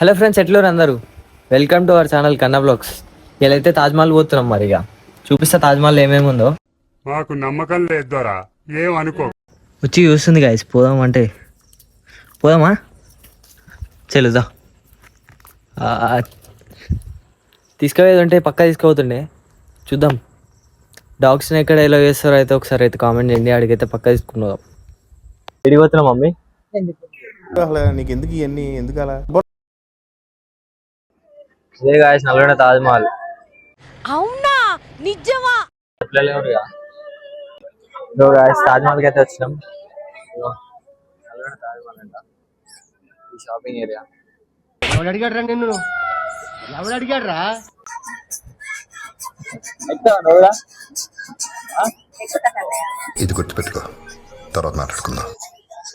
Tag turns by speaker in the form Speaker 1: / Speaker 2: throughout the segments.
Speaker 1: Hello friends, ఎట్లున్నారు అందరూ? Welcome to our channel కన్నా బ్లాగ్స్. ఇలా అయితే తాజ్మహల్ పోతున్నాం. మరి ఇక చూపిస్తా తాజ్మహల్ ఏమేమి ఉందో.
Speaker 2: మాకు నమ్మకం లేదు దొరా, ఏం అనుకో.
Speaker 1: వచ్చి చూస్తుంది గాయస్. పోదాం అంటే పోదామా? చెల్లుదా తీసుకుపోయేది ఉంటే పక్కా తీసుకుపోతుండే. చూద్దాం డాగ్స్ని ఎక్కడ ఎలా చేస్తారో అయితే ఒకసారి అయితే కామెంట్ చేయండి. అడిగైతే పక్కా తీసుకున్నాం. ఎడిగిపోతున్నాం మమ్మీ.
Speaker 3: నీకు ఎందుకు ఇవన్నీ ఎందుకు అలా?
Speaker 1: ఇదే గాయస్ నల్గొండ తాజ్మహల్.
Speaker 4: అవునా నిజమా?
Speaker 1: ఇదో గాయస్ తాజ్మహల్కి అయితే వచ్చినాం. నల్గొండ తాజ్మహల్ అంట ఈ షాపింగ్ ఏరియా.
Speaker 5: ఎవడు అడిగాడ్రా నిన్ను? ఎవడు అడిగాడ్రా?
Speaker 6: ఇది గుర్తుపెట్టుకో, తర్వాత మాట్లాడుకుందాం.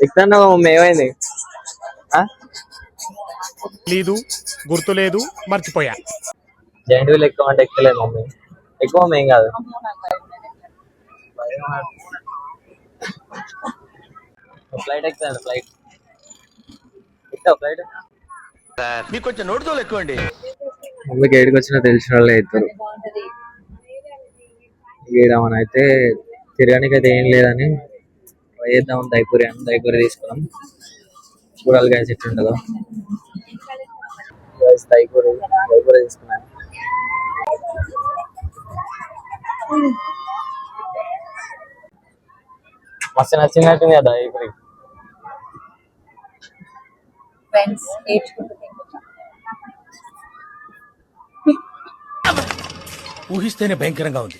Speaker 1: ఎక్కుతాను ఏమైంది?
Speaker 2: లేదు, గుర్తు లేదు, మర్చిపోయా.
Speaker 1: జైంట్ వీల్ ఎక్కువ అంటే ఎక్కలేదు మమ్మీ. ఎక్కువ మమ్మీ ఏం కాదు. ఫ్లైట్ ఎక్కుతాను. ఫ్లైట్ ఎక్కువ ఫ్లైట్
Speaker 5: మీకు కొంచెం నోటితో ఎక్కువ అండి.
Speaker 1: మమ్మీకి ఏడికి వచ్చినా తెలిసిన వాళ్ళే అవుతారు. మన అయితే తిరగడానికి అయితే ఏం లేదని ట్రై చేద్దాం. దైపూరి తీసుకున్నాం. చూడాలి గాయస్ ఎట్లా ఉంటుందో. దైపూరి తీసుకున్నాను. మస్తు నచ్చినట్టుంది కదా దైపూరి.
Speaker 5: ఊహిస్తేనే భయంకరంగా ఉంది.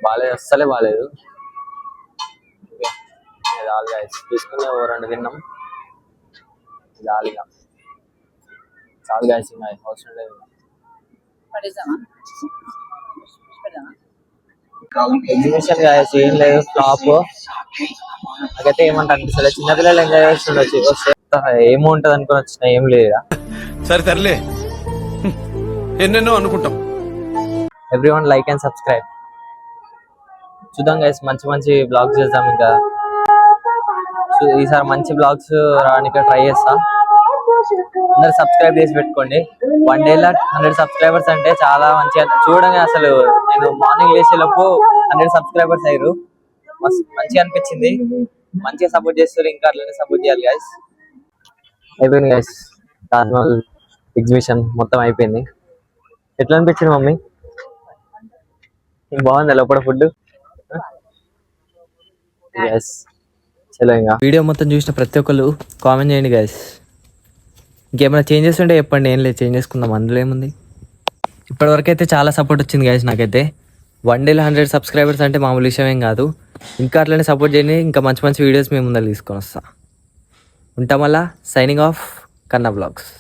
Speaker 1: బాగాలేదు, అస్సలే బాగాలేదు. తీసుకునే ఓ 2 తిన్నాం. జాలిగా చాలు గాయస్, అవసరం లేదు. ఎగ్జిబిషన్ గాయస్ ఏం లేదు, ఫ్లాప్. నాకైతే ఏమంట అనిపిస్తుంది. చిన్నపిల్లలు ఎంజాయ్ చేస్తుండొచ్చు. ఏమో ఉంటది అనుకుని వచ్చిన ఏం లేదా.
Speaker 7: సరే తరలే, ఎన్నెన్నో అనుకుంటాం.
Speaker 1: Everyone like and subscribe. చూద్దాం గైస్, మంచి మంచి బ్లాగ్స్ చేద్దాం. ఇంకా ఈసారి మంచి బ్లాగ్స్ రావడానికి ట్రై చేస్తా. అందరు సబ్స్క్రైబ్ చేసి పెట్టుకోండి. 1 డేలో 100 సబ్స్క్రైబర్స్ అంటే చాలా మంచిగా. చూడండి అసలు నేను మార్నింగ్ లేచేలోపు 100 సబ్స్క్రైబర్స్ అయ్యారు. మంచిగా అనిపించింది. మంచిగా సపోర్ట్ చేస్తారు. ఇంకా అట్లనే సపోర్ట్ చేయాలి గైస్. అయిపోయింది గైస్, తాజ్మహల్ ఎగ్జిబిషన్ మొత్తం అయిపోయింది. ఎట్లా అనిపించింది మమ్మీ? బాగుంది లోపల ఫుడ్. చలో ఇంకా వీడియో మొత్తం చూసిన ప్రతి ఒక్కరు కామెంట్ చేయండి గైస్. ఇంకేమైనా చేంజెస్ ఉంటే చెప్పండి. ఏం లేదు, చేంజ్ చేసుకుందాం, అందులో ఏముంది. ఇప్పటివరకు అయితే చాలా సపోర్ట్ వచ్చింది గైస్ నాకైతే. 1 డేలో 100 సబ్స్క్రైబర్స్ అంటే మామూలు విషయం ఏం కాదు. ఇంకా అట్లనే సపోర్ట్ చేయండి. ఇంకా మంచి మంచి వీడియోస్ మేము ముందర తీసుకొని వస్తా. ఉంటాం. మళ్ళా సైనింగ్ ఆఫ్ కన్నా బ్లాగ్స్.